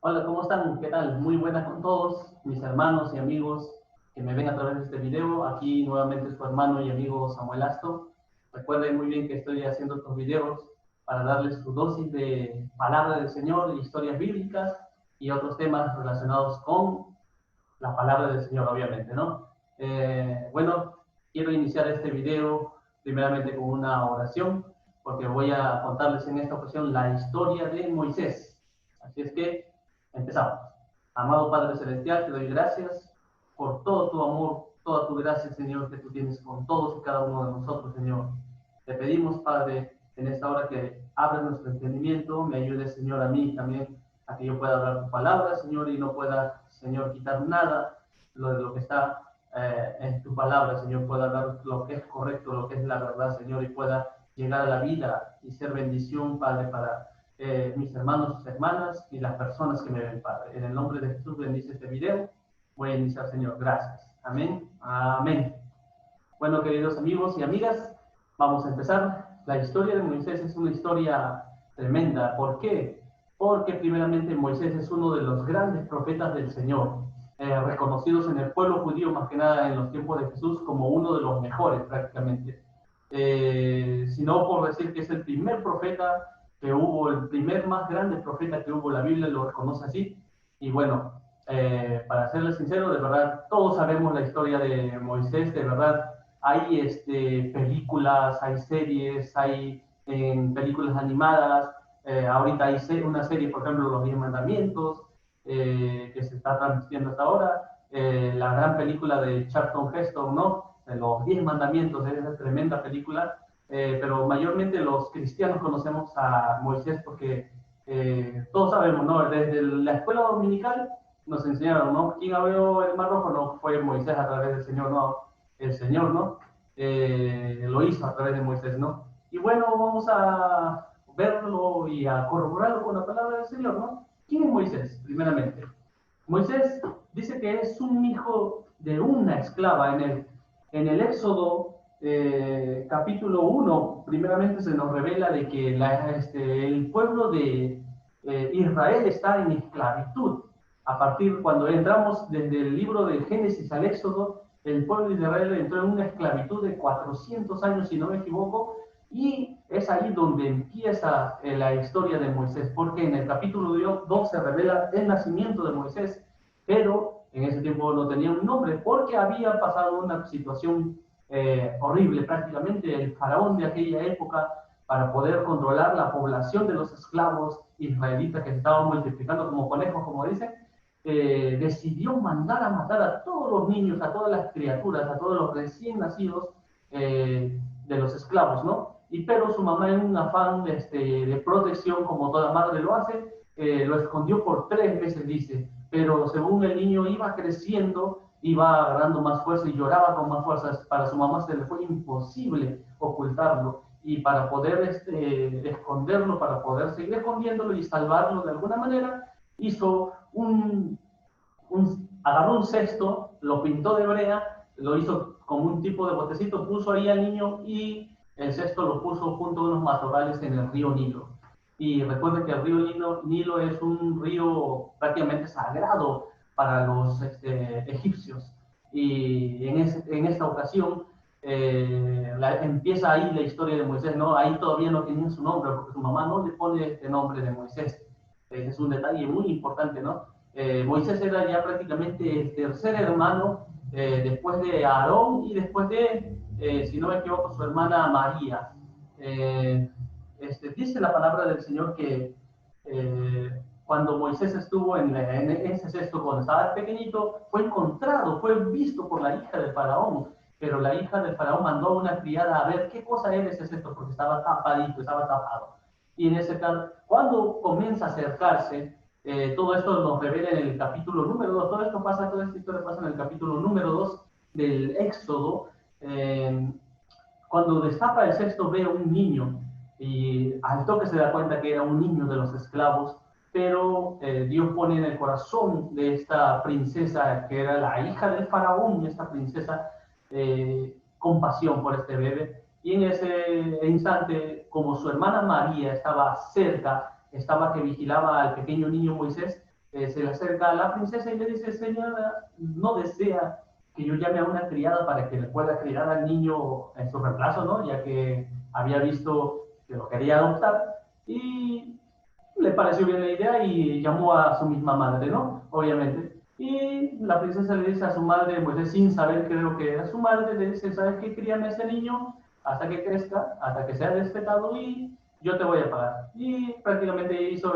Hola, ¿cómo están? ¿Qué tal? Muy buenas con todos mis hermanos y amigos que me ven a través de este video. Aquí nuevamente su hermano y amigo Samuel Asto. Recuerden muy bien que estoy haciendo estos videos para darles su dosis de palabra del Señor, historias bíblicas y otros temas relacionados con la palabra del Señor, obviamente, ¿no? Bueno, quiero iniciar este video primeramente con una oración, porque voy a contarles en esta ocasión la historia de Moisés. Así es que empezamos. Amado Padre Celestial, te doy gracias por todo tu amor, toda tu gracia, Señor, que tú tienes con todos y cada uno de nosotros, Señor. Te pedimos, Padre, en esta hora que abras nuestro entendimiento, me ayudes, Señor, a mí también a que yo pueda hablar tu palabra, Señor, y no pueda, Señor, quitar nada de lo que está en tu palabra, Señor, pueda hablar lo que es correcto, lo que es la verdad, Señor, y pueda llegar a la vida y ser bendición, Padre, para mis hermanos y hermanas y las personas que me ven, Padre. En el nombre de Jesús bendice este video. Voy a iniciar, Señor. Gracias. Amén. Amén. Bueno, queridos amigos y amigas, vamos a empezar. La historia de Moisés es una historia tremenda. ¿Por qué? Porque primeramente Moisés es uno de los grandes profetas del Señor, reconocidos en el pueblo judío, más que nada en los tiempos de Jesús, como uno de los mejores prácticamente. Sino por decir que es el primer profeta que hubo, el primer más grande profeta que hubo, la Biblia lo reconoce así. Y bueno, para serles sincero, de verdad, todos sabemos la historia de Moisés, de verdad, hay películas, hay series, hay películas animadas, ahorita hay una serie, por ejemplo, Los 10 Mandamientos, que se está transmitiendo hasta ahora, la gran película de Charlton Heston, ¿no? De Los 10 Mandamientos, es esa tremenda película, pero mayormente los cristianos conocemos a Moisés porque todos sabemos, ¿no? Desde la escuela dominical nos enseñaron, ¿no? ¿Quién abrió el mar rojo? No fue Moisés a través del Señor, no, el Señor, ¿no? Lo hizo a través de Moisés, ¿no? Y bueno, vamos a verlo y a corroborarlo con la palabra del Señor, ¿no? ¿Quién es Moisés, primeramente? Moisés dice que es un hijo de una esclava. En el Éxodo capítulo 1, primeramente se nos revela de que el pueblo de Israel está en esclavitud. A partir cuando entramos desde el libro de Génesis al Éxodo, el pueblo de Israel entró en una esclavitud de 400 años, si no me equivoco, y es ahí donde empieza la historia de Moisés, porque en el capítulo 2 se revela el nacimiento de Moisés, pero en ese tiempo no tenía un nombre, porque había pasado una situación horrible prácticamente. El faraón de aquella época, para poder controlar la población de los esclavos israelitas que se estaban multiplicando como conejos, como dicen, decidió mandar a matar a todos los niños, a todas las criaturas, a todos los recién nacidos de los esclavos, ¿no? Pero su mamá, en un afán de protección, como toda madre lo hace, lo escondió por 3 meses, dice. Pero según el niño iba creciendo, iba agarrando más fuerza y lloraba con más fuerzas. Para su mamá se le fue imposible ocultarlo. Y para poder esconderlo, para poder seguir escondiéndolo y salvarlo de alguna manera, hizo agarró un cesto, lo pintó de brea, lo hizo como un tipo de botecito, puso ahí al niño y el cesto lo puso junto a unos matorrales en el río Nilo. Y recuerden que el río Nilo es un río prácticamente sagrado para los egipcios. Y en esta ocasión empieza ahí la historia de Moisés, ¿no? Ahí todavía no tenía su nombre, porque su mamá no le pone este nombre de Moisés. Es un detalle muy importante, ¿no? Moisés era ya prácticamente el tercer hermano después de Aarón y después de, si no me equivoco, su hermana María. Eh, dice la palabra del Señor que cuando Moisés estuvo en ese cesto, cuando estaba pequeñito, fue encontrado, fue visto por la hija del faraón, pero la hija del faraón mandó a una criada a ver qué cosa era ese cesto, porque estaba tapadito, estaba tapado. Y en ese caso, cuando comienza a acercarse, todo esto nos revela en el capítulo número 2, toda esta historia pasa en el capítulo número 2 del Éxodo. eh, Cuando destapa el cesto ve a un niño y al toque se da cuenta que era un niño de los esclavos, pero Dios pone en el corazón de esta princesa, que era la hija del faraón, y esta princesa, compasión por este bebé. Y en ese instante, como su hermana María estaba cerca, estaba que vigilaba al pequeño niño Moisés, se le acerca a la princesa y le dice, señora, ¿no desea que yo llame a una criada para que le pueda criar al niño en su reemplazo, ¿no? Ya que había visto que lo quería adoptar? Y le pareció bien la idea y llamó a su misma madre, ¿no? Obviamente. Y la princesa le dice a su madre, pues sin saber qué es lo que era su madre, le dice, ¿sabes qué? Críame a ese niño hasta que crezca, hasta que sea despetado y yo te voy a pagar. Y prácticamente hizo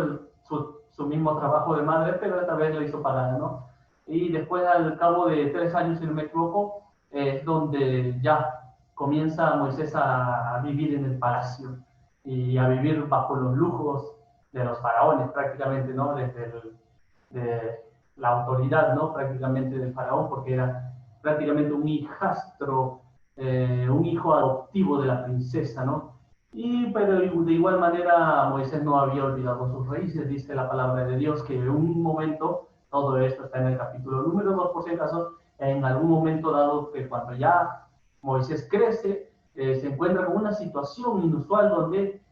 su mismo trabajo de madre, pero esta vez lo hizo pagada, ¿no? Y después, al cabo de 3 años, si no me equivoco, es donde ya comienza Moisés a vivir en el palacio y a vivir bajo los lujos de los faraones prácticamente, ¿no? De la autoridad, ¿no? Prácticamente del faraón, porque era prácticamente un hijastro, un hijo adoptivo de la princesa, ¿no? Pero de igual manera Moisés no había olvidado sus raíces, dice la palabra de Dios que en un momento, todo esto está en el capítulo número 2 por si acaso, en algún momento dado que cuando ya Moisés crece, se encuentra con una situación inusual donde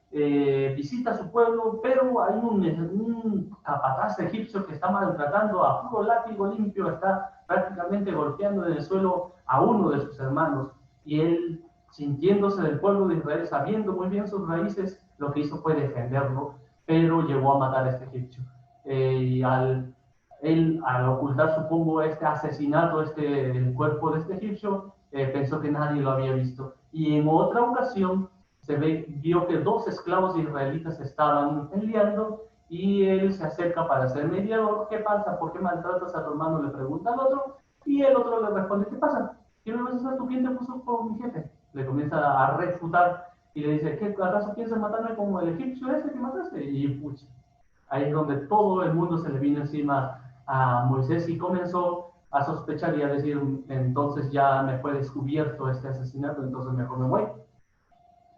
visita su pueblo, pero hay un capataz egipcio que está maltratando a puro látigo limpio, está prácticamente golpeando en el suelo a uno de sus hermanos. Y él, sintiéndose del pueblo de Israel, sabiendo muy bien sus raíces, lo que hizo fue defenderlo, pero llegó a matar a este egipcio. Y al ocultar, supongo, este asesinato, el cuerpo de este egipcio, pensó que nadie lo había visto. Y en otra ocasión, vio que dos esclavos israelitas estaban peleando y él se acerca para ser mediador. ¿Qué pasa? ¿Por qué maltratas a tu hermano? Le pregunta al otro y el otro le responde, ¿qué pasa? ¿Qué me vas a hacer tú? ¿Quién te puso por mi jefe? Le comienza a refutar y le dice, ¿qué acaso piensas matarme como el egipcio ese que mataste? Y pucha, ahí es donde todo el mundo se le vino encima a Moisés y comenzó a sospechar y a decir, entonces ya me fue descubierto este asesinato, entonces mejor me voy.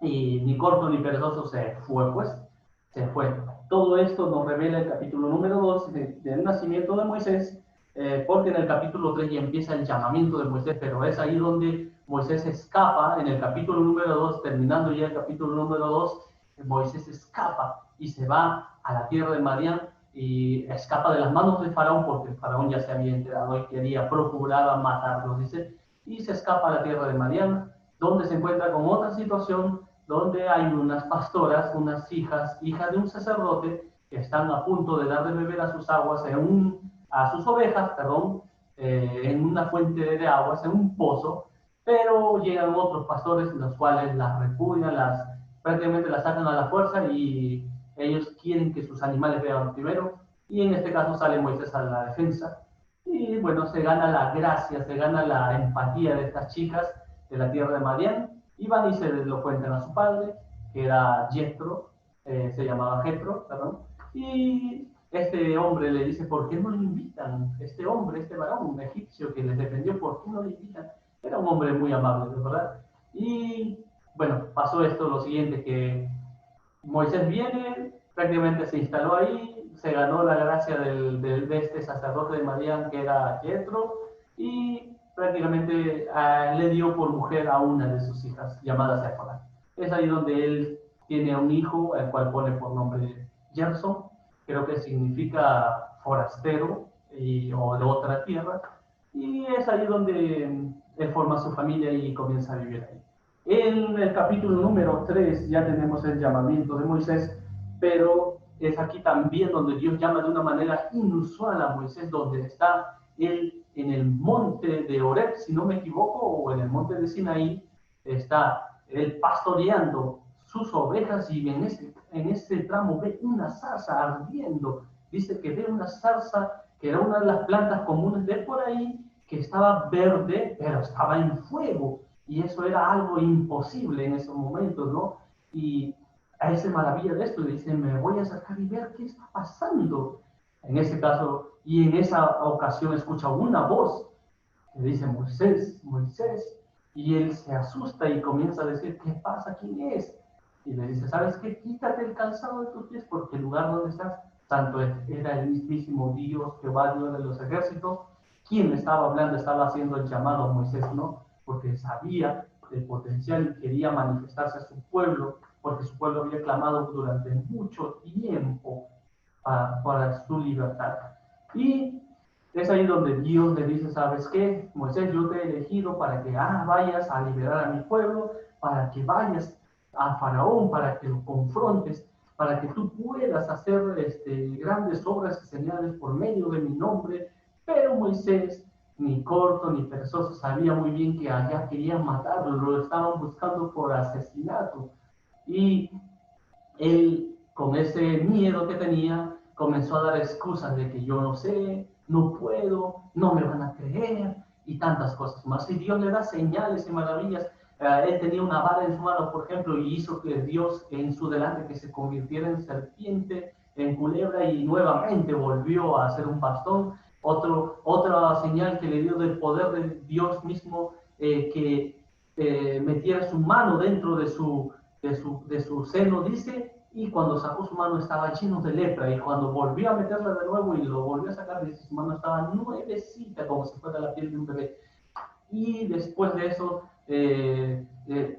Y ni corto ni perezoso se fue, pues, se fue. Todo esto nos revela el capítulo número 2 del nacimiento de Moisés, porque en el capítulo 3 ya empieza el llamamiento de Moisés, pero es ahí donde Moisés escapa, en el capítulo número 2, terminando ya el capítulo número 2, Moisés escapa y se va a la tierra de Madián y escapa de las manos del faraón, porque el faraón ya se había enterado y quería, procuraba matarlos, dice, y se escapa a la tierra de Madián, donde se encuentra con otra situación donde hay unas pastoras, unas hijas de un sacerdote, que están a punto de dar de beber a sus aguas, a sus ovejas, perdón, en una fuente de aguas, en un pozo, pero llegan otros pastores, los cuales las repudian, prácticamente las sacan a la fuerza y ellos quieren que sus animales beban primero, y en este caso sale Moisés a la defensa, y bueno, se gana la gracia, se gana la empatía de estas chicas de la tierra de Madián, y van y se lo cuentan a su padre, que era Jethro, se llamaba Jethro, perdón, y este hombre le dice, ¿por qué no le invitan? Este hombre, este varón egipcio que les defendió, ¿por qué no le invitan? Era un hombre muy amable, ¿verdad? Y bueno, pasó esto, lo siguiente, que Moisés viene, prácticamente se instaló ahí, se ganó la gracia de este sacerdote de Madián que era Jethro, y prácticamente le dio por mujer a una de sus hijas, llamada Séfora. Es ahí donde él tiene un hijo, el cual pone por nombre Gerson, creo que significa forastero o de otra tierra, y es ahí donde él forma su familia y comienza a vivir ahí. En el capítulo número 3 ya tenemos el llamamiento de Moisés, pero es aquí también donde Dios llama de una manera inusual a Moisés, donde está él en el monte de Horeb, si no me equivoco, o en el monte de Sinaí, está él pastoreando sus ovejas y en ese tramo ve una zarza ardiendo. Dice que ve una zarza que era una de las plantas comunes de por ahí, que estaba verde, pero estaba en fuego. Y eso era algo imposible en esos momentos, ¿no? Y a él se maravilla de esto y dice, me voy a acercar y ver qué está pasando. En ese caso, y en esa ocasión escucha una voz que dice, Moisés, Moisés, y él se asusta y comienza a decir, ¿qué pasa? ¿Quién es? Y le dice, ¿sabes qué? Quítate el calzado de tus pies porque el lugar donde estás, santo era el mismísimo Dios, Jehová, Dios de los ejércitos, quien estaba hablando, estaba haciendo el llamado a Moisés, ¿no? Porque sabía el potencial y quería manifestarse a su pueblo, porque su pueblo había clamado durante mucho tiempo para su libertad. Y es ahí donde Dios le dice, ¿sabes qué? Moisés, yo te he elegido para que vayas a liberar a mi pueblo, para que vayas a Faraón, para que lo confrontes, para que tú puedas hacer grandes obras y señales por medio de mi nombre. Pero Moisés, ni corto ni perezoso, sabía muy bien que allá querían matarlo, lo estaban buscando por asesinato. Y él, con ese miedo que tenía, comenzó a dar excusas de que yo no sé, no puedo, no me van a creer y tantas cosas más. Y Dios le da señales y maravillas. Él tenía una vara en su mano, por ejemplo, y hizo que Dios en su delante que se convirtiera en serpiente, en culebra, y nuevamente volvió a ser un bastón. Otra señal que le dio del poder de Dios mismo, que metiera su mano dentro de su seno, dice, y cuando sacó su mano estaba lleno de lepra, y cuando volvió a meterla de nuevo y lo volvió a sacar, dice, su mano estaba nuevecita, como si fuera la piel de un bebé. Y después de eso,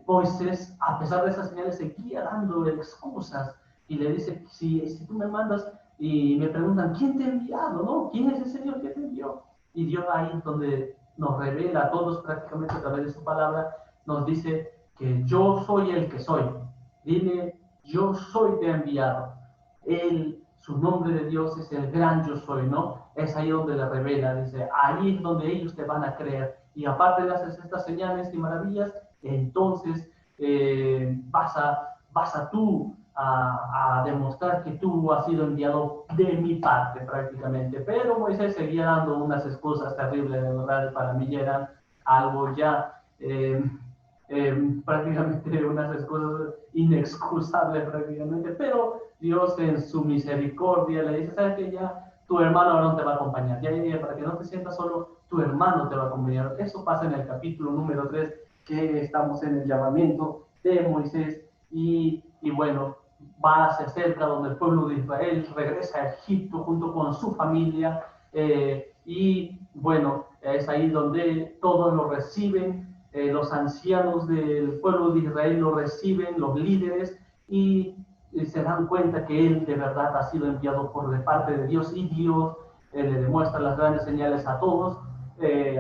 Moisés, a pesar de esas señales, seguía dando excusas, y le dice, si tú me mandas y me preguntan, ¿quién te ha enviado? ¿No? ¿Quién es ese Dios que te envió? Y Dios ahí es donde nos revela a todos prácticamente a través de su palabra, nos dice que yo soy el que soy. Dile, yo soy te ha enviado. Él, su nombre de Dios es el gran yo soy, ¿no? Es ahí donde le revela, dice, ahí es donde ellos te van a creer. Y aparte de hacer estas señales y maravillas, entonces vas a tú a demostrar que tú has sido enviado de mi parte prácticamente. Pero Moisés seguía dando unas excusas terribles, de verdad, para mí ya eran algo ya prácticamente unas excusas inexcusables prácticamente, pero Dios en su misericordia le dice, ¿sabes qué? Ya tu hermano ahora no te va a acompañar, ya, para que no te sientas solo, tu hermano te va a acompañar. Eso pasa en el capítulo número 3, que estamos en el llamamiento de Moisés, y bueno, se acerca donde el pueblo de Israel regresa a Egipto junto con su familia, y bueno, es ahí donde todos lo reciben, los ancianos del pueblo de Israel lo reciben, los líderes, y se dan cuenta que él de verdad ha sido enviado por de parte de Dios, y Dios le demuestra las grandes señales a todos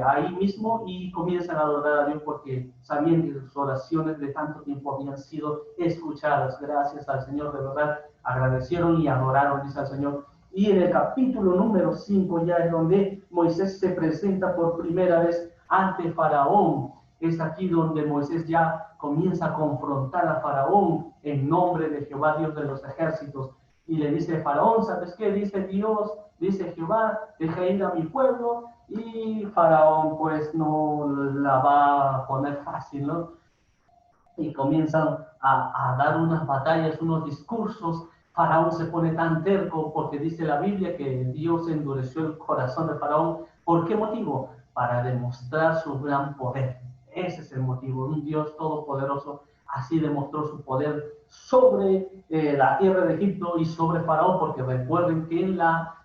ahí mismo, y comienzan a adorar a Dios porque sabían que sus oraciones de tanto tiempo habían sido escuchadas. Gracias al Señor, de verdad, agradecieron y adoraron, dice el Señor. Y en el capítulo número 5 ya es donde Moisés se presenta por primera vez ante Faraón. Es aquí donde Moisés ya comienza a confrontar a Faraón en nombre de Jehová, Dios de los ejércitos. Y le dice, Faraón, ¿sabes qué? Dice Dios, dice Jehová, deja ir a mi pueblo. Y Faraón pues no la va a poner fácil, ¿no? Y comienzan dar unas batallas, unos discursos. Faraón se pone tan terco porque dice la Biblia que Dios endureció el corazón de Faraón. ¿Por qué motivo? Para demostrar su gran poder. Ese es el motivo. Un Dios todopoderoso así demostró su poder sobre la tierra de Egipto y sobre Faraón, porque recuerden que en la,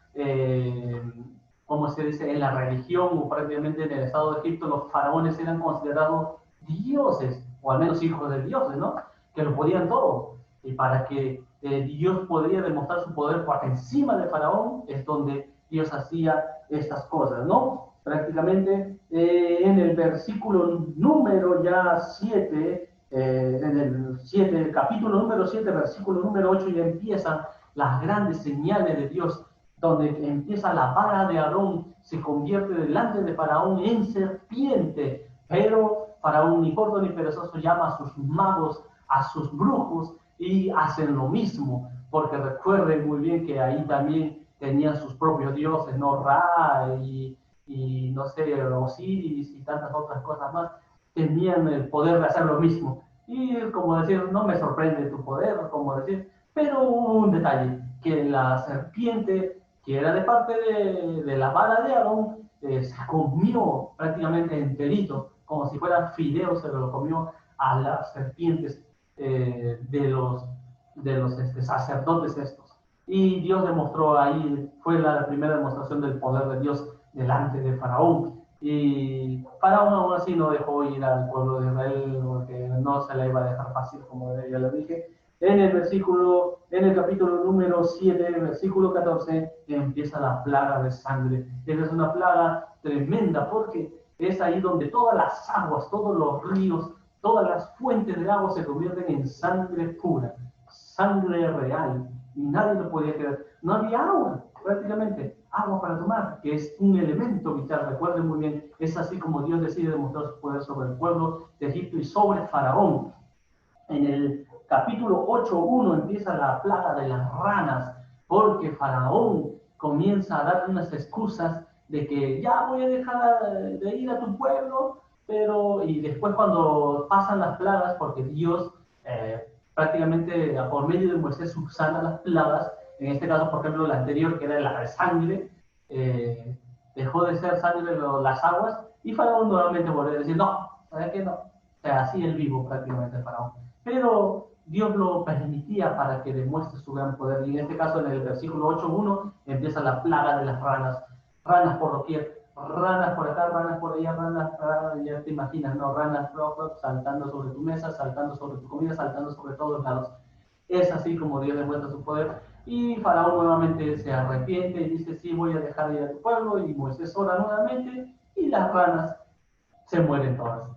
¿cómo se dice? En la religión, o prácticamente en el estado de Egipto, los faraones eran considerados dioses, o al menos hijos de dioses, ¿no? Que lo podían todo. Y para que Dios podría demostrar su poder por encima de Faraón, es donde Dios hacía estas cosas, ¿no? Prácticamente en el versículo número ya 7, en el capítulo número 7, versículo número 8, ya empiezan las grandes señales de Dios, donde empieza la vara de Aarón, se convierte delante de Faraón en serpiente, pero Faraón ni corto ni perezoso llama a sus magos, a sus brujos, y hacen lo mismo, porque recuerden muy bien que ahí también tenían sus propios dioses, ¿no? Ra y no sé, Osiris y tantas otras cosas más, tenían el poder de hacer lo mismo. Y como decir, no me sorprende tu poder, como decir, pero hubo un detalle, que la serpiente, que era de parte de la vara de Aarón, se comió prácticamente enterito, como si fuera fideo, se lo comió a las serpientes de los sacerdotes estos. Y Dios demostró ahí, fue la primera demostración del poder de Dios delante de Faraón. Y Faraón aún así no dejó ir al pueblo de Israel porque no se le iba a dejar fácil, como ya lo dije. En el capítulo número 7, versículo 14, empieza la plaga de sangre. Esa es una plaga tremenda porque es ahí donde todas las aguas, todos los ríos, todas las fuentes de agua se convierten en sangre pura, sangre real. Y nadie lo podía creer. No había agua, prácticamente, agua para tomar, que es un elemento vital. Recuerden muy bien, es así como Dios decide demostrar su poder sobre el pueblo de Egipto y sobre Faraón. En el capítulo 8.1 empieza la plaga de las ranas, porque Faraón comienza a dar unas excusas de que ya voy a dejar de ir a tu pueblo, pero y después cuando pasan las plagas, porque Dios prácticamente por medio de Moisés subsana las plagas, en este caso, por ejemplo, la anterior, que era la de sangre, dejó de ser sangre las aguas, y Faraón nuevamente volvió a decir, no, ¿sabes qué? No. O sea, así el vivo prácticamente Faraón. Pero Dios lo permitía para que demuestre su gran poder. Y en este caso, en el versículo 8.1, empieza la plaga de las ranas. Ranas por doquier, ranas por acá, ranas por allá, ranas, ya te imaginas, ¿no? Ranas saltando sobre tu mesa, saltando sobre tu comida, saltando sobre todos lados. Es así como Dios demuestra su poder. Y Faraón nuevamente se arrepiente y dice, sí, voy a dejar ir a tu pueblo. Y Moisés ora nuevamente y las ranas se mueren todas.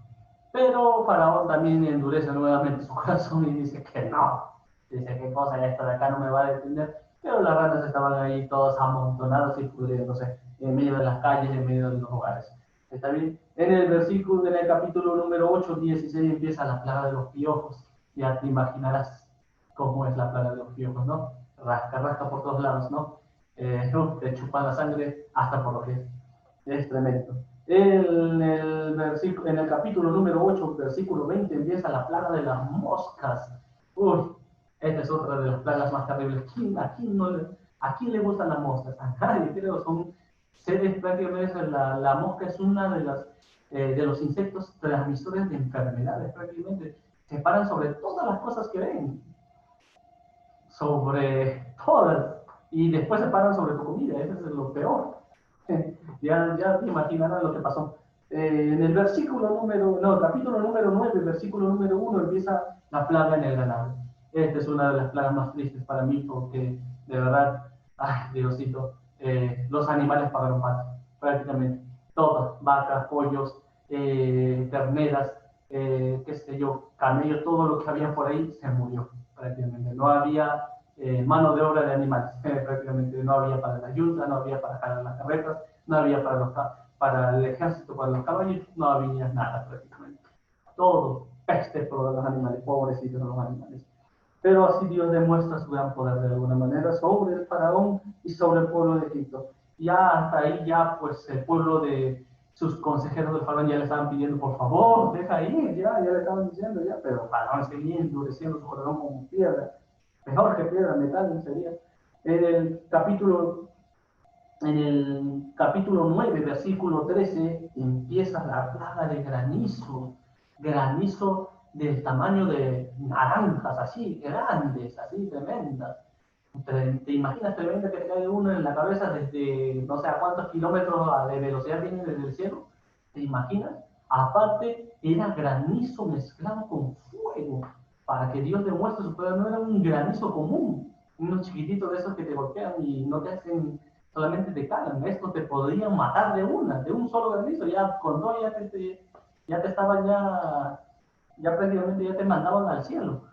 Pero Faraón también endurece nuevamente su corazón y dice que no. Dice, qué cosa, esta de acá no me va a detener. Pero las ranas estaban ahí todas amontonadas y pudriéndose en medio de las calles, en medio de los hogares. ¿Está bien? En el capítulo número 8:16 empieza la plaga de los piojos. Ya te imaginarás cómo es la plaga de los piojos, ¿no? Rasca, rasca por todos lados, ¿no? Te chupan la sangre hasta por lo que es tremendo. En el capítulo número 8, versículo 20, empieza la plaga de las moscas. Uy, esta es otra de las plagas más terribles. ¿A quién le gustan las moscas? A nadie, creo. Son seres prácticamente, la mosca es una de los insectos transmisores de enfermedades, prácticamente. Se paran sobre todas las cosas que ven. Sobre todas. Y después se paran sobre tu comida. Eso es lo peor. Ya te imaginarás lo que pasó. En el capítulo número 9, versículo número 1, empieza la plaga en el ganado. Esta es una de las plagas más tristes para mí, porque de verdad, ay, Diosito, los animales pagaron pato, prácticamente. Todos, vacas, pollos, terneras, qué sé yo, camellos, todo lo que había por ahí se murió, prácticamente. No había mano de obra de animales, prácticamente no había para la ayuda, no había para jalar las carretas, no había para el ejército, para los caballos, no había nada prácticamente. Todo peste por los animales, pobrecitos los animales. Pero así Dios demuestra su gran poder de alguna manera sobre el faraón y sobre el pueblo de Egipto. Ya hasta ahí, ya pues el pueblo de sus consejeros del faraón ya le estaban pidiendo, por favor, deja ir, ya le estaban diciendo ya, pero el faraón seguía endureciendo su corazón como piedra, mejor que piedra, metal sería. En el capítulo en el capítulo 9, versículo 13, empieza la plaga de granizo, granizo del tamaño de naranjas, así, grandes, así, tremendas. ¿Te imaginas tremenda que te cae uno en la cabeza desde no sé a cuántos kilómetros de velocidad viene desde el cielo? ¿Te imaginas? Aparte, era granizo mezclado con fuego, para que Dios demuestre su poder. No era un granizo común, unos chiquititos de esos que te golpean y no te hacen, solamente te calan. Esto te podrían matar de un solo granizo. Ya con dos ya te estaban ya prácticamente ya te mandaban al cielo.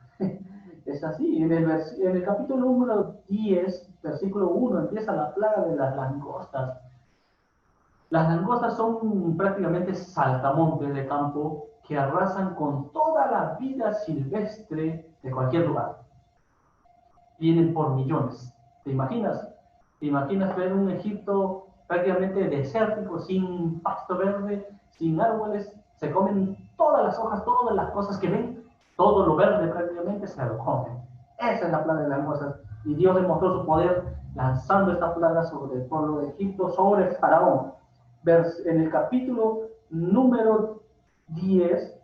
Es así. En el capítulo número 10, versículo 1, empieza la plaga de las langostas. Las langostas son prácticamente saltamontes de campo que arrasan con toda la vida silvestre de cualquier lugar. Vienen por millones. ¿Te imaginas? ¿Te imaginas ver un Egipto prácticamente desértico, sin pasto verde, sin árboles? Se comen todas las hojas, todas las cosas que ven, todo lo verde prácticamente se lo comen. Esa es la plaga de las langostas. Y Dios demostró su poder lanzando esta plaga sobre el pueblo de Egipto, sobre el faraón. En el capítulo número 10,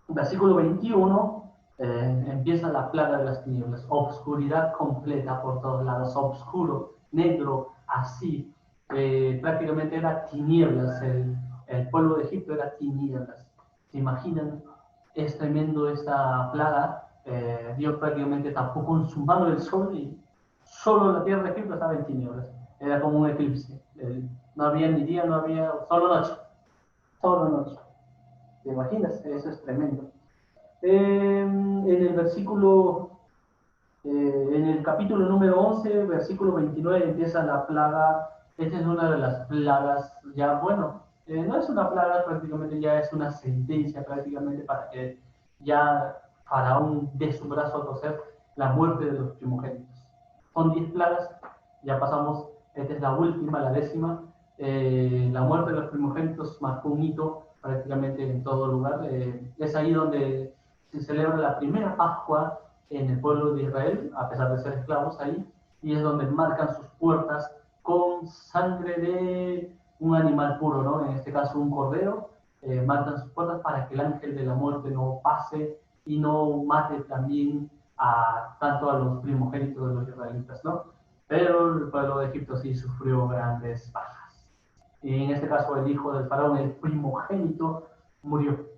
versículo 21, empieza la plaga de las tinieblas, obscuridad completa por todos lados, oscuro, negro, así, prácticamente era tinieblas, el pueblo de Egipto era tinieblas. ¿Se imaginan? Es tremendo esta plaga, Dios prácticamente tapó con su mano el sol y solo la tierra de Egipto estaba en tinieblas. Era como un eclipse. No había ni día, no había, solo noche. Solo noche. ¿Te imaginas? Eso es tremendo. En el versículo, en el capítulo número 11, versículo 29, empieza la plaga. Esta es una de las plagas, ya bueno, no es una plaga, prácticamente ya es una sentencia prácticamente para que ya Faraón dé su brazo a torcer la muerte de los primogénitos. Son 10 plagas, ya pasamos, esta es la última, la décima. La muerte de los primogénitos marcó un hito prácticamente en todo lugar. Es ahí donde se celebra la primera Pascua en el pueblo de Israel, a pesar de ser esclavos ahí, y es donde marcan sus puertas con sangre de un animal puro, ¿no? En este caso un cordero, marcan sus puertas para que el ángel de la muerte no pase y no mate también tanto a los primogénitos de los israelitas, ¿no? Pero el pueblo de Egipto sí sufrió grandes bajas. Y en este caso el hijo del faraón, el primogénito, murió.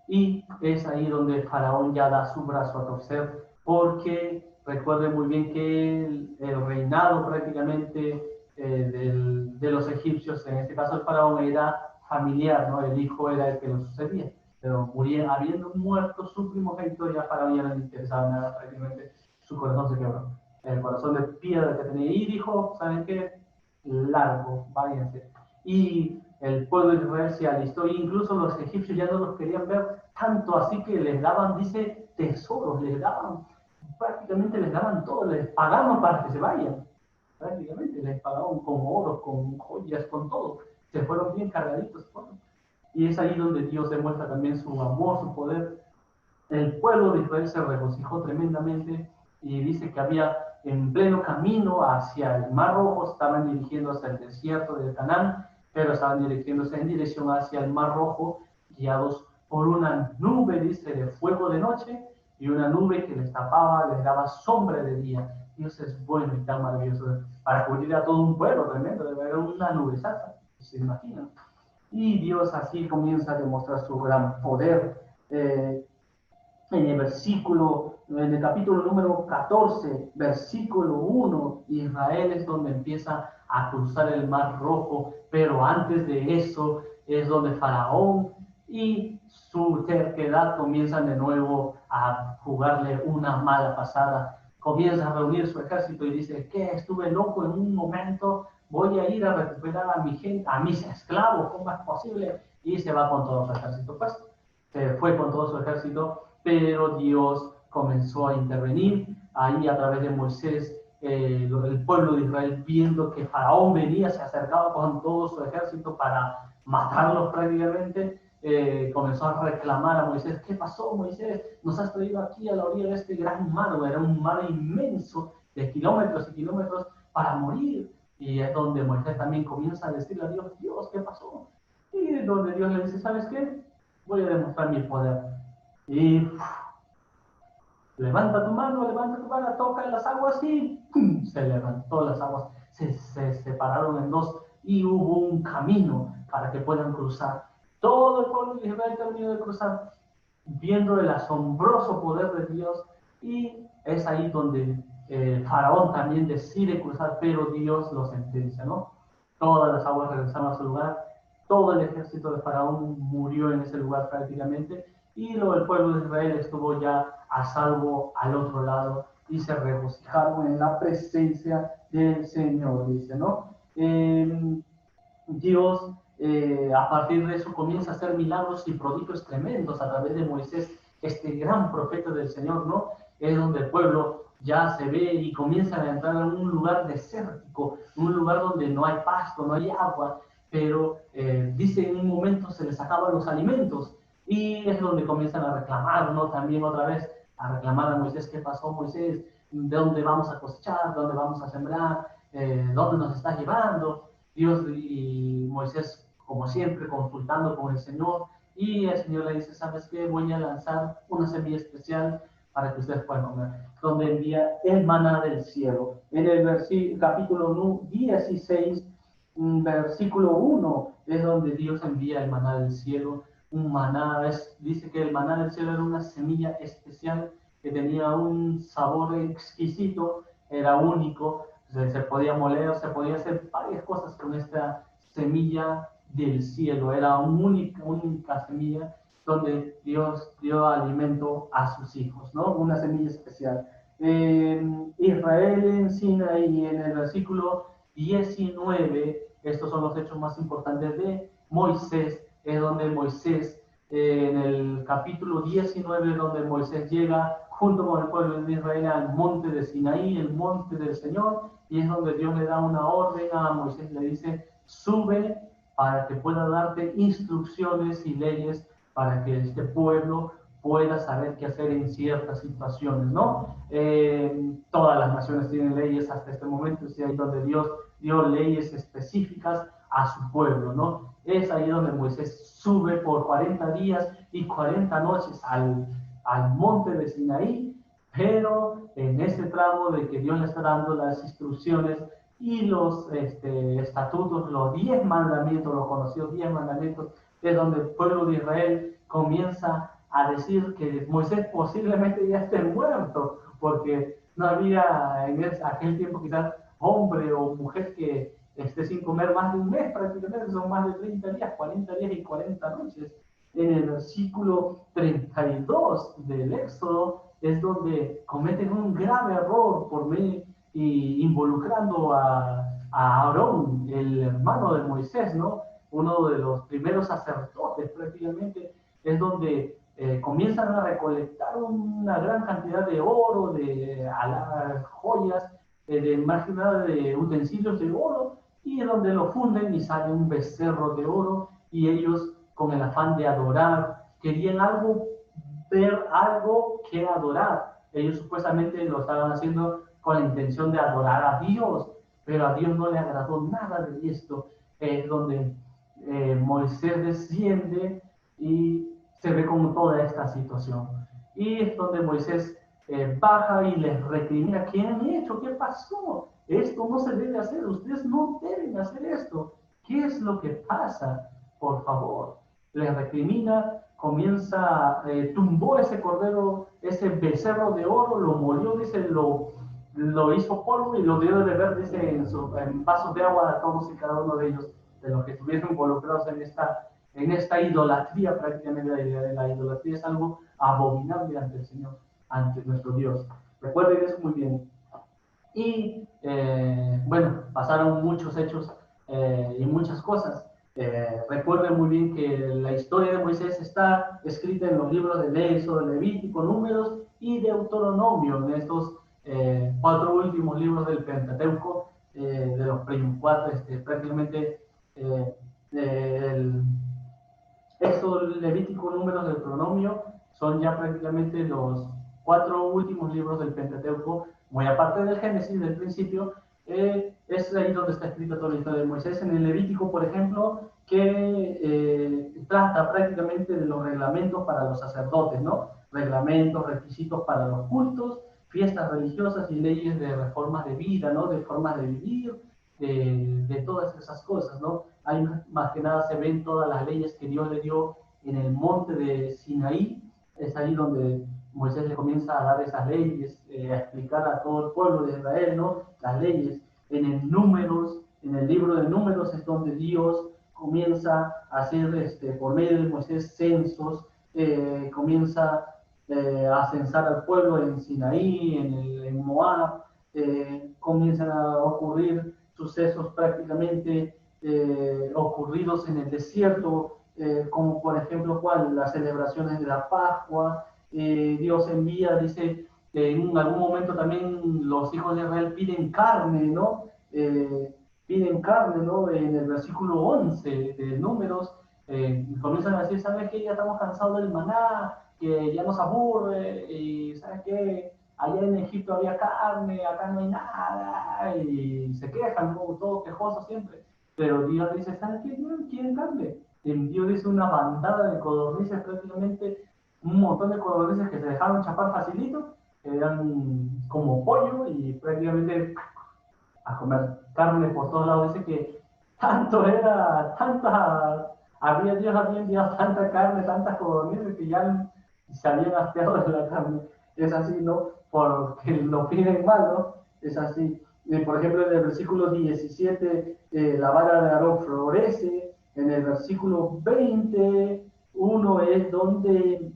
Y es ahí donde Faraón ya da su brazo a torcer, porque recuerde muy bien que el reinado prácticamente de los egipcios, en este caso el Faraón, era familiar, ¿no? El hijo era el que lo sucedía. Pero habiendo muerto su primogénito, ya Faraón ya no le interesaba nada, prácticamente su corazón se quebró. El corazón de piedra que tenía. Y dijo, ¿saben qué? Largo, váyanse. Y el pueblo de Israel se alistó, e incluso los egipcios ya no los querían ver, tanto así que les daban, dice, tesoros, les daban, prácticamente les daban todo, les pagaban para que se vayan, prácticamente les pagaban con oro, con joyas, con todo, se fueron bien cargaditos, bueno. Y es ahí donde Dios demuestra también su amor, su poder. El pueblo de Israel se regocijó tremendamente y dice que había en pleno camino hacia el Mar Rojo, estaban dirigiéndose al desierto de Canaán, pero estaban dirigiéndose en dirección hacia el Mar Rojo, guiados por una nube, dice, de fuego de noche y una nube que les tapaba, les daba sombra de día. Dios es bueno y tan maravilloso para cubrir a todo un pueblo tremendo, de ver una nube santa, se imaginan. Y Dios así comienza a demostrar su gran poder. En el capítulo número 14, versículo 1, Israel es donde empieza a cruzar el Mar Rojo, pero antes de eso es donde Faraón y su terquedad comienzan de nuevo a jugarle una mala pasada. Comienza a reunir su ejército y dice, ¿qué? Estuve loco en un momento, voy a ir a recuperar a mi gente, a mis esclavos, ¿cómo es posible? Y se va con todo su ejército. Pues se fue con todo su ejército, pero Dios comenzó a intervenir ahí a través de Moisés. El pueblo de Israel, viendo que Faraón venía, se acercaba con todo su ejército para matarlos prácticamente, comenzó a reclamar a Moisés: ¿qué pasó, Moisés? Nos has traído aquí a la orilla de este gran mar. Era un mar inmenso de kilómetros y kilómetros para morir. Y es donde Moisés también comienza a decirle a Dios: Dios, ¿qué pasó? Y es donde Dios le dice: ¿sabes qué? Voy a demostrar mi poder. Y levanta tu mano, toca las aguas y ¡pum! Se levantó las aguas, se separaron en dos y hubo un camino para que puedan cruzar. Todo el pueblo de Israel terminó de cruzar, viendo el asombroso poder de Dios, y es ahí donde Faraón también decide cruzar, pero Dios lo sentencia, ¿no? Todas las aguas regresaron a su lugar, todo el ejército de Faraón murió en ese lugar prácticamente, y el pueblo de Israel estuvo ya a salvo al otro lado y se regocijaron en la presencia del Señor, dice, ¿no? Dios, a partir de eso, comienza a hacer milagros y prodigios tremendos a través de Moisés, este gran profeta del Señor, ¿no? Es donde el pueblo ya se ve y comienza a entrar en un lugar desértico, un lugar donde no hay pasto, no hay agua, pero dice, en un momento se les acaban los alimentos, y es donde comienzan a reclamar, ¿no? También otra vez a reclamar a Moisés: ¿qué pasó, Moisés? ¿De dónde vamos a cosechar? ¿Dónde vamos a sembrar? ¿Dónde nos está llevando? Dios y Moisés, como siempre, consultando con el Señor, y el Señor le dice: ¿sabes qué? Voy a lanzar una semilla especial para que ustedes puedan comer, donde envía el maná del cielo. En el capítulo 16, versículo 1, es donde Dios envía el maná del cielo un maná. Dice que el maná del cielo era una semilla especial que tenía un sabor exquisito, era único, se podía moler, se podía hacer varias cosas con esta semilla del cielo. Era una única semilla donde Dios dio alimento a sus hijos, ¿no? Una semilla especial. Israel en Sinaí, en el versículo 19, estos son los hechos más importantes de Moisés, es donde Moisés, en el capítulo 19, donde Moisés llega junto con el pueblo de Israel al monte de Sinaí, el monte del Señor, y es donde Dios le da una orden a Moisés, le dice, sube para que pueda darte instrucciones y leyes para que este pueblo pueda saber qué hacer en ciertas situaciones, ¿no? Todas las naciones tienen leyes hasta este momento, es ahí donde Dios dio leyes específicas a su pueblo, ¿no? Es ahí donde Moisés sube por 40 días y 40 noches al monte de Sinaí, pero en ese tramo de que Dios le está dando las instrucciones y los estatutos, los 10 mandamientos, los conocidos 10 mandamientos, es donde el pueblo de Israel comienza a decir que Moisés posiblemente ya esté muerto, porque no había en aquel tiempo quizás hombre o mujer que esté sin comer más de un mes, prácticamente son más de 30 días, 40 días y 40 noches. En el versículo 32 del Éxodo es donde cometen un grave error por mí y involucrando a Aarón, el hermano de Moisés, ¿no? Uno de los primeros sacerdotes prácticamente, es donde comienzan a recolectar una gran cantidad de oro, de joyas, de más que nada de utensilios de oro, y donde lo funden y sale un becerro de oro, y ellos con el afán de adorar, querían ver algo que adorar. Ellos supuestamente lo estaban haciendo con la intención de adorar a Dios, pero a Dios no le agradó nada de esto. Es donde Moisés desciende y se ve con toda esta situación. Y es donde Moisés baja y les recrimina, ¿qué han hecho? ¿Qué pasó? Esto no se debe hacer, ustedes no deben hacer esto. ¿Qué es lo que pasa? Por favor. Les recrimina, comienza, tumbó ese cordero, ese becerro de oro, lo molió, dice, lo hizo polvo y lo dio de beber, dice, en vasos de agua a todos y cada uno de ellos, de los que estuvieron involucrados en esta idolatría prácticamente. La idolatría es algo abominable ante el Señor, ante nuestro Dios. Recuerden eso muy bien. Y bueno, pasaron muchos hechos y muchas cosas. Recuerden muy bien que la historia de Moisés está escrita en los libros de Éxodo, Levítico, Números y Deuteronomio, en estos 4 últimos libros del Pentateuco, de los primeros 4, prácticamente el Éxodo, Levítico, Números, Deuteronomio son ya prácticamente los 4 últimos libros del Pentateuco, muy aparte del Génesis, del principio. Es ahí donde está escrita toda la historia de Moisés. En el Levítico, por ejemplo, que trata prácticamente de los reglamentos para los sacerdotes, ¿no? Reglamentos, requisitos para los cultos, fiestas religiosas y leyes de reformas de vida, ¿no? De formas de vivir, de todas esas cosas, ¿no? Hay más que nada se ven todas las leyes que Dios le dio en el monte de Sinaí. Es ahí donde Moisés le comienza a dar esas leyes, a explicar a todo el pueblo de Israel, ¿no? Las leyes. En el Números, en el libro de Números es donde Dios comienza a hacer, por medio de Moisés, censos, comienza a censar al pueblo en Sinaí, en Moab, comienzan a ocurrir sucesos prácticamente ocurridos en el desierto, como por ejemplo, ¿cuál? Las celebraciones de la Pascua. Dios envía, dice, que en algún momento también los hijos de Israel piden carne, ¿no? Piden carne, ¿no? En el versículo 11 de Números, comienzan a decir, ¿sabes qué? Ya estamos cansados del maná, que ya nos aburre, y ¿sabes qué? Allá en Egipto había carne, acá no hay nada, y se quejan, como todos quejosos siempre. Pero Dios dice, ¿sabes qué? ¿Quieren carne? Y Dios dice una bandada de codornices, prácticamente un montón de codornices que se dejaron chapar facilito, que eran como pollo y prácticamente a comer carne por todos lados. Dice que tanto era, tanta Dios había enviado tanta carne, tantas codornices que ya se habían hastiado de la carne. Es así, ¿no? Porque lo piden mal, ¿no? Es así. Por ejemplo, en el versículo 17, la vara de Aarón florece. En el versículo 20, uno es donde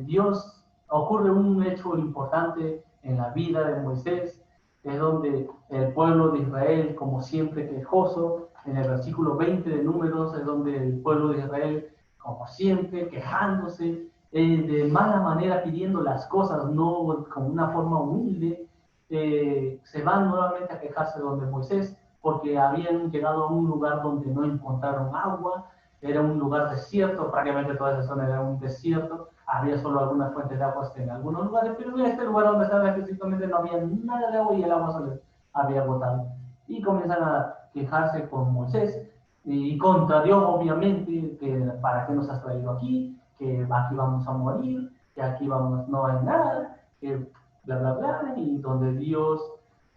Dios ocurre un hecho importante en la vida de Moisés, es donde el pueblo de Israel, como siempre quejoso, en el versículo 20 de Números, es donde el pueblo de Israel, como siempre, quejándose, de mala manera pidiendo las cosas, no con una forma humilde, se van nuevamente a quejarse donde Moisés, porque habían llegado a un lugar donde no encontraron agua, era un lugar desierto, prácticamente toda esa zona era un desierto, había solo algunas fuentes de agua en algunos lugares, pero en este lugar donde estaban específicamente no había nada de agua y el agua se les había agotado. Y comienzan a quejarse con Moisés y contra Dios, obviamente, que para qué nos has traído aquí, que aquí vamos a morir, que aquí vamos, no hay nada, que bla, bla, bla, y donde Dios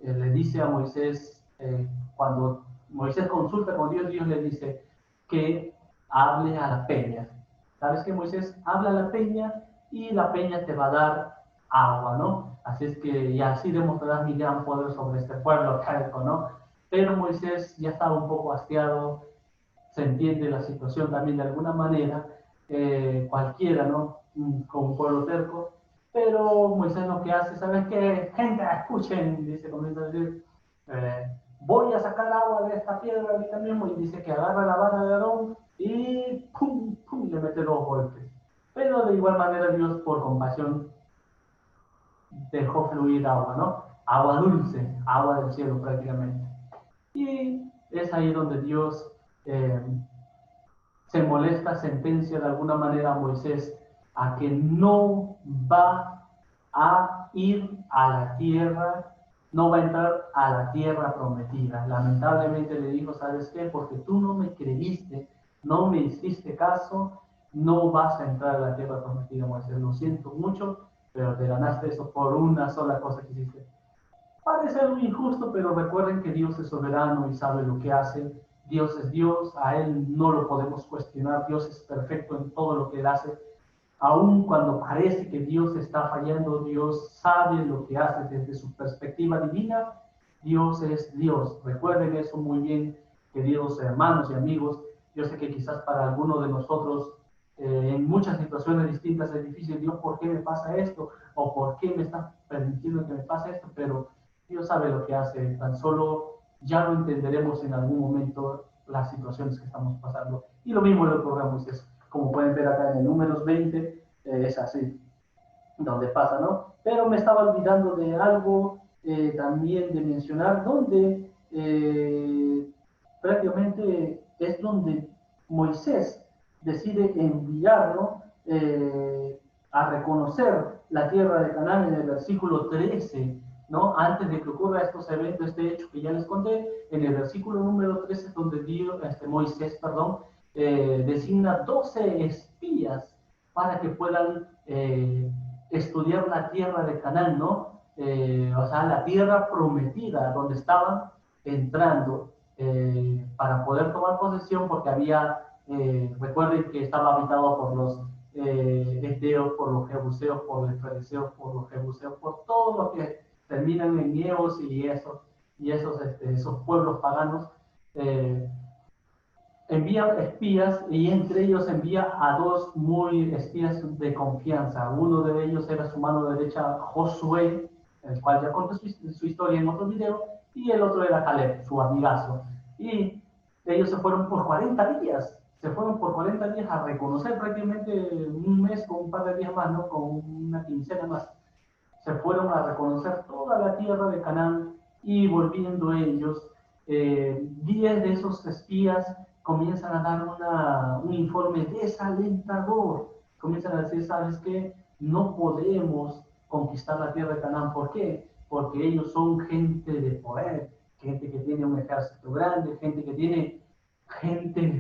le dice a Moisés, cuando Moisés consulta con Dios, Dios le dice que hable a la peña. ¿Sabes que Moisés habla a la peña y la peña te va a dar agua, ¿no? Así es que, y así demostrarás mi gran poder sobre este pueblo arcaico, ¿no? Pero Moisés ya estaba un poco hastiado, se entiende la situación también de alguna manera, cualquiera, ¿no? Con un pueblo terco, pero Moisés lo que hace, ¿sabes qué? Gente, escuchen, dice, comienza a decir, eh, voy a sacar agua de esta piedra ahorita mismo, y dice que agarra la vara de Aarón y pum, pum, le mete 2 golpes. Pero de igual manera Dios, por compasión, dejó fluir agua, ¿no? Agua dulce, agua del cielo prácticamente. Y es ahí donde Dios eh, se molesta, sentencia de alguna manera a Moisés a que no va a ir a la tierra, no va a entrar a la tierra prometida. Lamentablemente le dijo, ¿sabes qué? Porque tú no me creíste, no me hiciste caso, no vas a entrar a la tierra prometida, Moisés. Lo siento mucho, pero te ganaste eso por una sola cosa que hiciste. Parece algo injusto, pero recuerden que Dios es soberano y sabe lo que hace. Dios es Dios, a Él no lo podemos cuestionar. Dios es perfecto en todo lo que Él hace. Aun cuando parece que Dios está fallando, Dios sabe lo que hace desde su perspectiva divina. Dios es Dios. Recuerden eso muy bien, queridos hermanos y amigos. Yo sé que quizás para algunos de nosotros, en muchas situaciones distintas es difícil, Dios, ¿por qué me pasa esto? ¿O por qué me está permitiendo que me pase esto? Pero Dios sabe lo que hace, tan solo ya lo entenderemos en algún momento las situaciones que estamos pasando. Y lo mismo lo programamos, es como pueden ver acá en el números 20, es así, donde pasa, ¿no? Pero me estaba olvidando de algo también de mencionar, donde prácticamente es donde Moisés decide enviarlo a reconocer la tierra de Canaán en el versículo 13, ¿no? Antes de que ocurra estos eventos, este hecho que ya les conté, en el versículo número 13 es donde Moisés, perdón, designa 12 espías para que puedan estudiar la tierra de Canaán, ¿no? O sea, la tierra prometida, donde estaban entrando para poder tomar posesión, porque había, recuerden que estaba habitado por los eteos, por los jebuseos, por los fereceos, por los jebuseos, por todos los que terminan en Eos y esos pueblos paganos. Envía espías y entre ellos envía a 2 espías de confianza. Uno de ellos era su mano derecha, Josué, el cual ya conté su historia en otro video, y el otro era Caleb, su amigazo. Y ellos se fueron por 40 días, se fueron por 40 días a reconocer prácticamente un mes con un par de días más, ¿no? Con una quincena más. Se fueron a reconocer toda la tierra de Canaán y volviendo ellos, 10 de esos espías comienzan a dar un informe desalentador. Comienzan a decir, ¿sabes qué? No podemos conquistar la tierra de Canaán. ¿Por qué? Porque ellos son gente de poder, gente que tiene un ejército grande, gente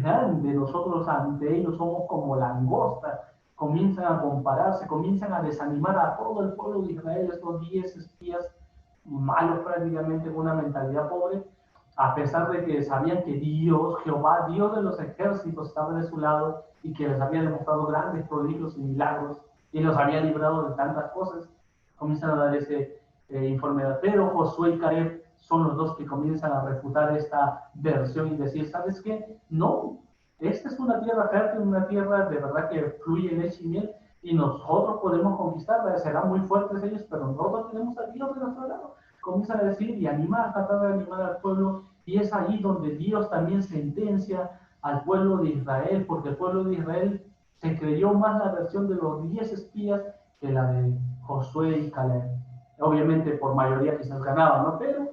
grande. Nosotros ante ellos somos como langostas. Comienzan a compararse, comienzan a desanimar a todo el pueblo de Israel, estos 10 espías malos prácticamente con una mentalidad pobre, a pesar de que sabían que Dios, Jehová, Dios de los ejércitos, estaba de su lado y que les había demostrado grandes prodigios y milagros y los había librado de tantas cosas, comienzan a dar ese informe. Pero Josué y Caleb son los dos que comienzan a refutar esta versión y decir, ¿sabes qué? No, esta es una tierra fértil, una tierra de verdad que fluye leche y miel y nosotros podemos conquistarla, serán muy fuertes ellos, pero nosotros tenemos a Dios de nuestro lado. Comienzan a decir y animar, tratar de animar al pueblo, y es ahí donde Dios también sentencia al pueblo de Israel, porque el pueblo de Israel se creyó más la versión de los 10 espías que la de Josué y Caleb. Obviamente por mayoría quizás ganaban, ¿no? Pero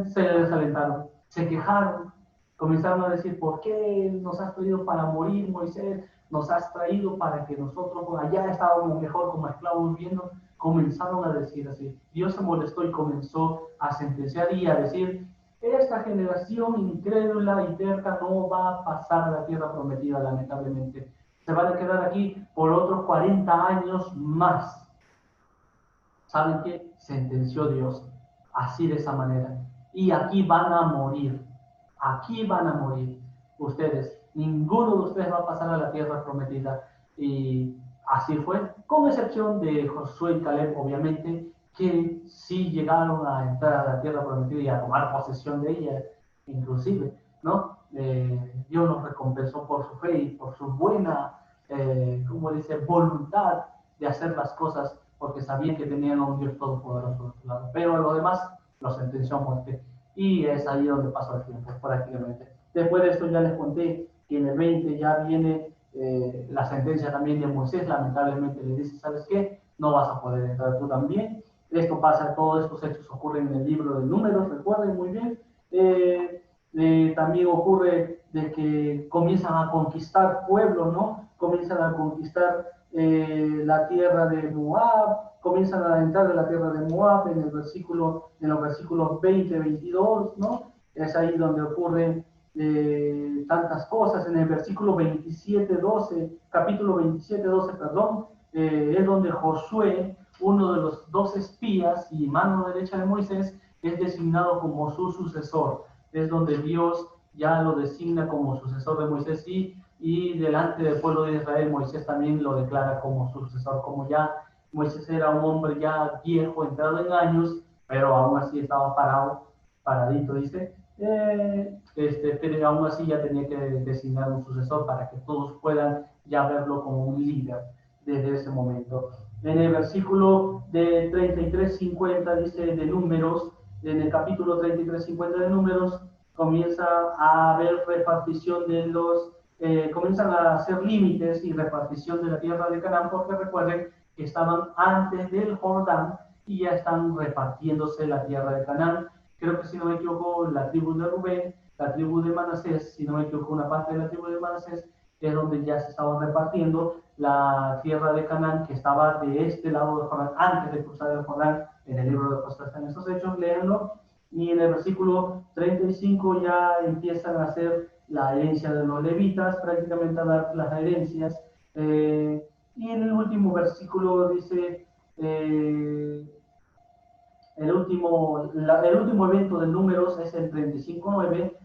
se desalentaron, se quejaron, comenzaron a decir, ¿por qué nos has traído para morir, Moisés? Nos has traído para que nosotros allá estábamos mejor como esclavos viviendo. Comenzaron a decir así. Dios se molestó y comenzó a sentenciar y a decir, esta generación incrédula y terca no va a pasar a la tierra prometida, lamentablemente. Se van a quedar aquí por otros 40 años más. ¿Saben qué? Sentenció Dios así de esa manera. Y aquí van a morir. Aquí van a morir ustedes. Ninguno de ustedes va a pasar a la tierra prometida. Y así fue, con excepción de Josué y Caleb, obviamente, que sí llegaron a entrar a la tierra prometida y a tomar posesión de ella, inclusive, ¿no? Dios los recompensó por su fe y por su buena, como dice, voluntad de hacer las cosas, porque sabían que tenían a un Dios todopoderoso de su lado. Pero a los demás los sentenció a muerte. Y es ahí donde pasó el tiempo, prácticamente. Después de esto ya les conté que en el 20 ya viene la sentencia también de Moisés, lamentablemente le dice, ¿sabes qué? No vas a poder entrar tú también. Esto pasa, todos estos hechos ocurren en el libro de Números, recuerden muy bien. También ocurre de que comienzan a conquistar pueblos, ¿no? Comienzan a conquistar la tierra de Moab, comienzan a entrar en la tierra de Moab en los versículos 20, 22, ¿no? Es ahí donde ocurren tantas cosas. En el versículo 27, 12, capítulo 27, 12, perdón, es donde Josué, uno de los 2 espías y mano derecha de Moisés, es designado como su sucesor. Es donde Dios ya lo designa como sucesor de Moisés y delante del pueblo de Israel Moisés también lo declara como sucesor, como ya Moisés era un hombre ya viejo, entrado en años, pero aún así estaba paradito, dice, pero aún así ya tenía que designar un sucesor para que todos puedan ya verlo como un líder desde ese momento. En el versículo de 33-50 dice de Números, en el capítulo 33-50 de Números, comienza a haber repartición de comienzan a hacer límites y repartición de la tierra de Canaán, porque recuerden que estaban antes del Jordán y ya están repartiéndose la tierra de Canaán. Creo que si no me equivoco, la tribu de Rubén, la tribu de Manasés, si no me equivoco, una parte de la tribu de Manasés, es donde ya se estaban repartiendo la tierra de Canaán, que estaba de este lado del Jordán, antes de cruzar el Jordán. En el libro de Josué están esos hechos, léanlo. Y en el versículo 35 ya empiezan a hacer la herencia de los levitas, prácticamente a dar las herencias. Y en el último versículo dice, el último evento de Números es el 35:9,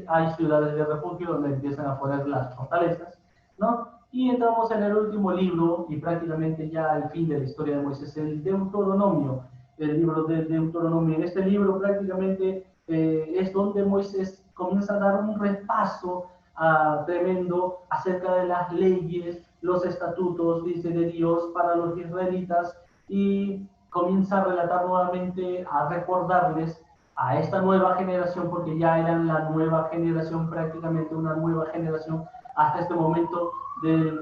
hay ciudades de refugio donde empiezan a poner las fortalezas, ¿no? Y entramos en el último libro y prácticamente ya al fin de la historia de Moisés, el Deuteronomio, el libro de Deuteronomio. En este libro prácticamente es donde Moisés comienza a dar un repaso tremendo acerca de las leyes, los estatutos, dice, de Dios para los israelitas, y comienza a relatar nuevamente, a recordarles a esta nueva generación, porque ya eran la nueva generación, prácticamente una nueva generación, hasta este momento,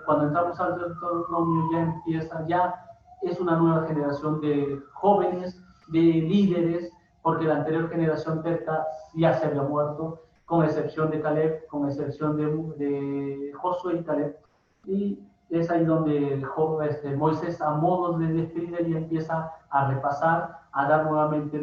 cuando entramos al Deuteronomio ya empieza, ya es una nueva generación de jóvenes, de líderes, porque la anterior generación terca ya se había muerto, con excepción de Caleb, con excepción de Josué y Caleb, y es ahí donde Moisés, a modo de despedida, ya empieza a repasar, a dar nuevamente,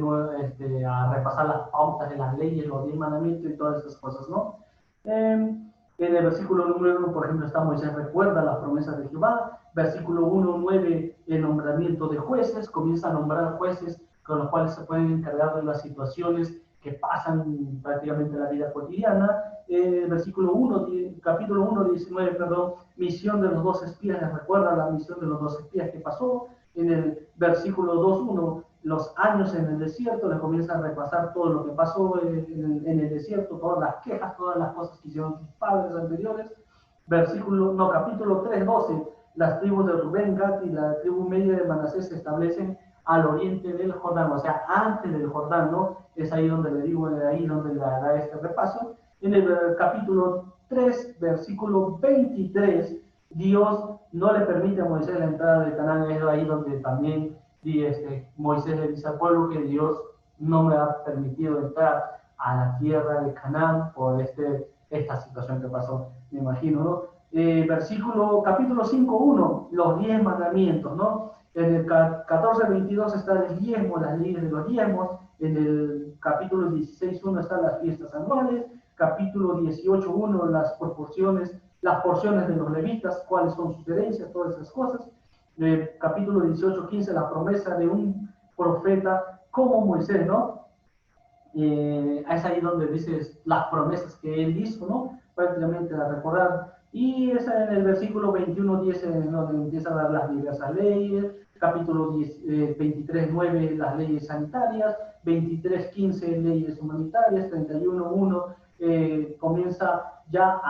a repasar las pautas de las leyes, los 10 mandamientos y todas esas cosas, ¿no? En el versículo número 1, por ejemplo, está Moisés recuerda las promesas de Jehová. Versículo 1, 9, el nombramiento de jueces, comienza a nombrar jueces con los cuales se pueden encargar de las situaciones que pasan prácticamente en la vida cotidiana. Versículo 1, capítulo 1, 19, perdón, misión de los dos espías, les recuerda la misión de los dos espías que pasó. En el versículo 2:1, los años en el desierto, le comienza a repasar todo lo que pasó en el desierto, todas las quejas, todas las cosas que hicieron sus padres anteriores. Capítulo 3:12, las tribus de Rubén, Gad y la tribu media de Manasés se establecen al oriente del Jordán, o sea, antes del Jordán, ¿no? Es ahí donde le digo, ahí donde le da este repaso. En el capítulo 3, versículo 23, Dios no le permite a Moisés la entrada de Canaán. Es ahí donde también Moisés le dice al pueblo que Dios no me ha permitido entrar a la tierra de Canaán por esta situación que pasó, me imagino, ¿no? Capítulo 5:1, los 10 mandamientos, ¿no? En el 14:22 está el diezmo, las leyes de los diezmos. En el capítulo 16:1 están las fiestas anuales. Capítulo 18:1, las porciones de los levitas, cuáles son sus herencias, todas esas cosas. Capítulo 18:15, la promesa de un profeta como Moisés, ¿no? Es ahí donde dices las promesas que él hizo, ¿no? Prácticamente a recordar. Y es en el versículo 21:10 donde empieza a dar las diversas leyes. Capítulo 23:9, las leyes sanitarias. 23:15, leyes humanitarias. 31:1, comienza ya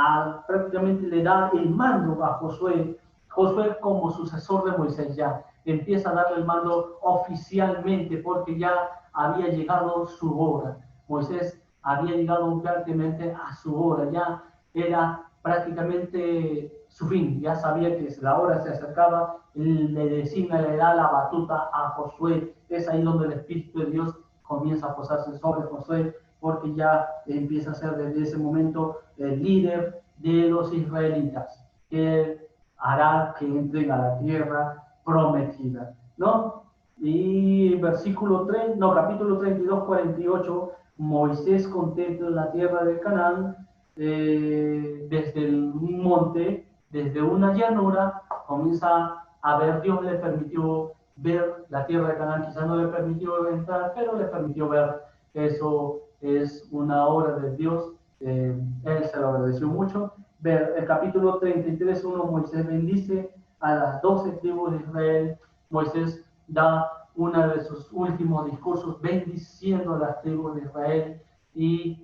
prácticamente le da el mando a Josué. Josué como sucesor de Moisés ya empieza a darle el mando oficialmente porque ya había llegado su hora. Moisés había llegado prácticamente a su hora, ya era prácticamente su fin, ya sabía que la hora se acercaba, le designa, le da la batuta a Josué. Es ahí donde el Espíritu de Dios comienza a posarse sobre Josué, porque ya empieza a ser desde ese momento el líder de los israelitas, que hará que entren a la tierra prometida, ¿no? Y capítulo 32:48, Moisés contempla la tierra de Canaán desde un monte, desde una llanura, comienza a ver. Dios le permitió ver la tierra de Canaán, quizás no le permitió entrar, pero le permitió ver. Eso es una obra de Dios, él se lo agradeció mucho. Ver el capítulo 33:1, Moisés bendice a las 12 tribus de Israel. Moisés da uno de sus últimos discursos bendiciendo a las tribus de Israel y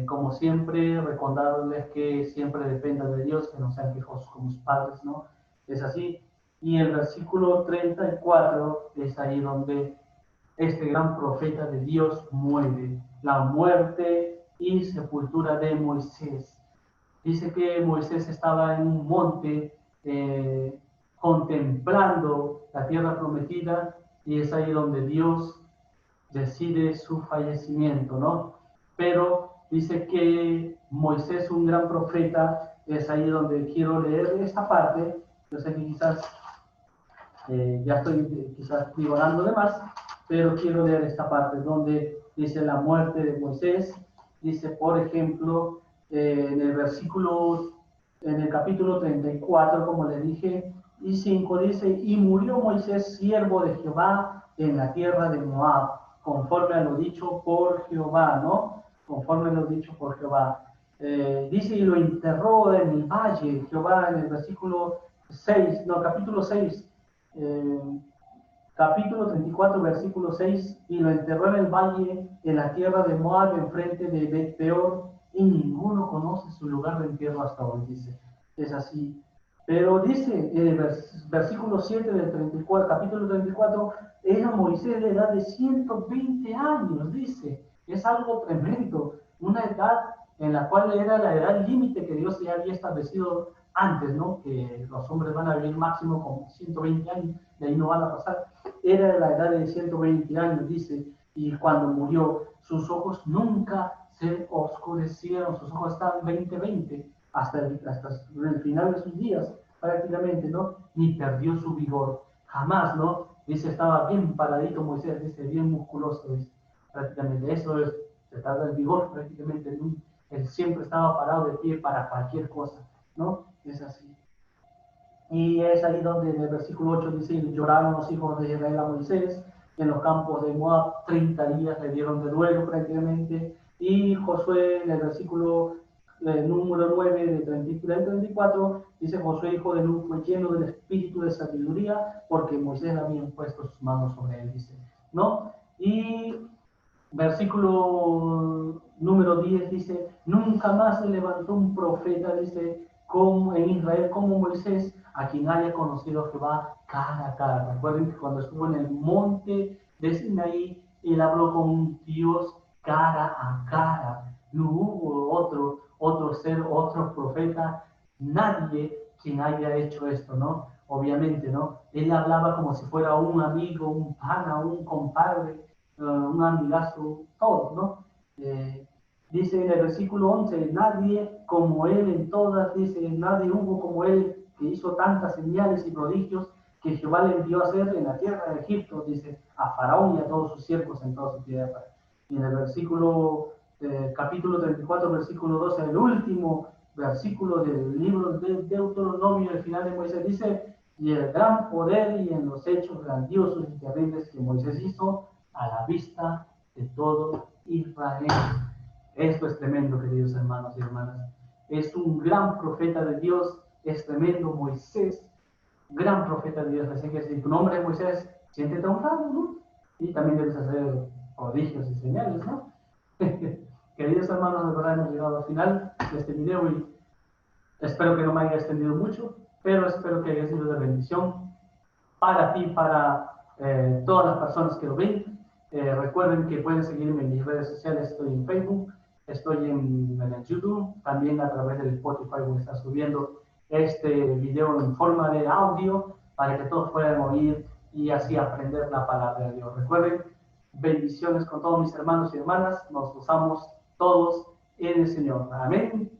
como siempre recordarles que siempre dependan de Dios, que no sean quejosos como sus padres, ¿no? Es así. Y el versículo 34 es ahí donde este gran profeta de Dios muere, la muerte y sepultura de Moisés. Dice que Moisés estaba en un monte contemplando la tierra prometida y es ahí donde Dios decide su fallecimiento, ¿no? Pero dice que Moisés, un gran profeta, es ahí donde quiero leer esta parte. Yo sé que quizás ya estoy divagando de más, pero quiero leer esta parte donde dice la muerte de Moisés. Dice, por ejemplo, en el capítulo 34, como le dije, y 5 dice, y murió Moisés, siervo de Jehová, en la tierra de Moab, conforme a lo dicho por Jehová, ¿no? Conforme a lo dicho por Jehová. Dice, y lo enterró en el valle, Jehová, en el capítulo 6, capítulo 34, versículo 6, y lo enterró en el valle, en la tierra de Moab, enfrente de Bet-peor, y ninguno conoce su lugar de entierro hasta hoy, dice. Es así. Pero dice en el versículo 7 del 34, capítulo 34, era Moisés de edad de 120 años, dice. Es algo tremendo, una edad en la cual era la edad límite que Dios ya había establecido antes, ¿no? Que los hombres van a vivir máximo con 120 años, de ahí no van a pasar. Era la edad de 120 años, dice, y cuando murió, sus ojos nunca se oscurecieron, sus ojos estaban 20 hasta el final de sus días, prácticamente, ¿no? Ni perdió su vigor, jamás, ¿no? Dice, estaba bien paradito Moisés, dice, bien musculoso, dice, prácticamente. Eso es, se trata del vigor, prácticamente, ¿no? Él siempre estaba parado de pie para cualquier cosa, ¿no? Es así. Y es ahí donde en el versículo 8 dice, lloraron los hijos de Israel a Moisés, en los campos de Moab, 30 días le dieron de duelo prácticamente, y Josué en el versículo número 9 de 33 al 34, dice Josué hijo de Nun fue lleno del espíritu de sabiduría porque Moisés había puesto sus manos sobre él, dice, ¿no? Y versículo número 10 dice, nunca más se levantó un profeta, dice, como en Israel como Moisés, a quien haya conocido a Jehová cara a cara. Recuerden que cuando estuvo en el monte de Sinaí, él habló con Dios cara a cara. No hubo otro ser, otro profeta, nadie quien haya hecho esto, ¿no? Obviamente, ¿no? Él hablaba como si fuera un amigo, un pana, un compadre, un amigazo, todo, ¿no? Dice en el versículo 11, nadie como él en todas, dice, nadie hubo como él que hizo tantas señales y prodigios que Jehová le envió a hacer en la tierra de Egipto, dice, a Faraón y a todos sus siervos en toda su tierra. Y en el versículo, capítulo 34, versículo 12, el último versículo del libro de Deuteronomio, el final de Moisés, dice, y el gran poder y en los hechos grandiosos y terribles que Moisés hizo a la vista de todo Israel. Esto es tremendo, queridos hermanos y hermanas. Es un gran profeta de Dios, es tremendo Moisés, gran profeta de Dios. Así que si tu nombre es Moisés, siéntete honrado, ¿no? Y también debes hacer prodigios y señales, ¿no? Queridos hermanos, de verdad hemos llegado al final de este video y espero que no me haya extendido mucho, pero espero que haya sido de bendición para ti, para todas las personas que lo ven. Recuerden que pueden seguirme en mis redes sociales, estoy en Facebook, estoy en YouTube, también a través del Spotify voy a estar subiendo este video en forma de audio para que todos puedan oír y así aprender la palabra de Dios. Recuerden, bendiciones con todos mis hermanos y hermanas, nos gozamos todos en el Señor. Amén.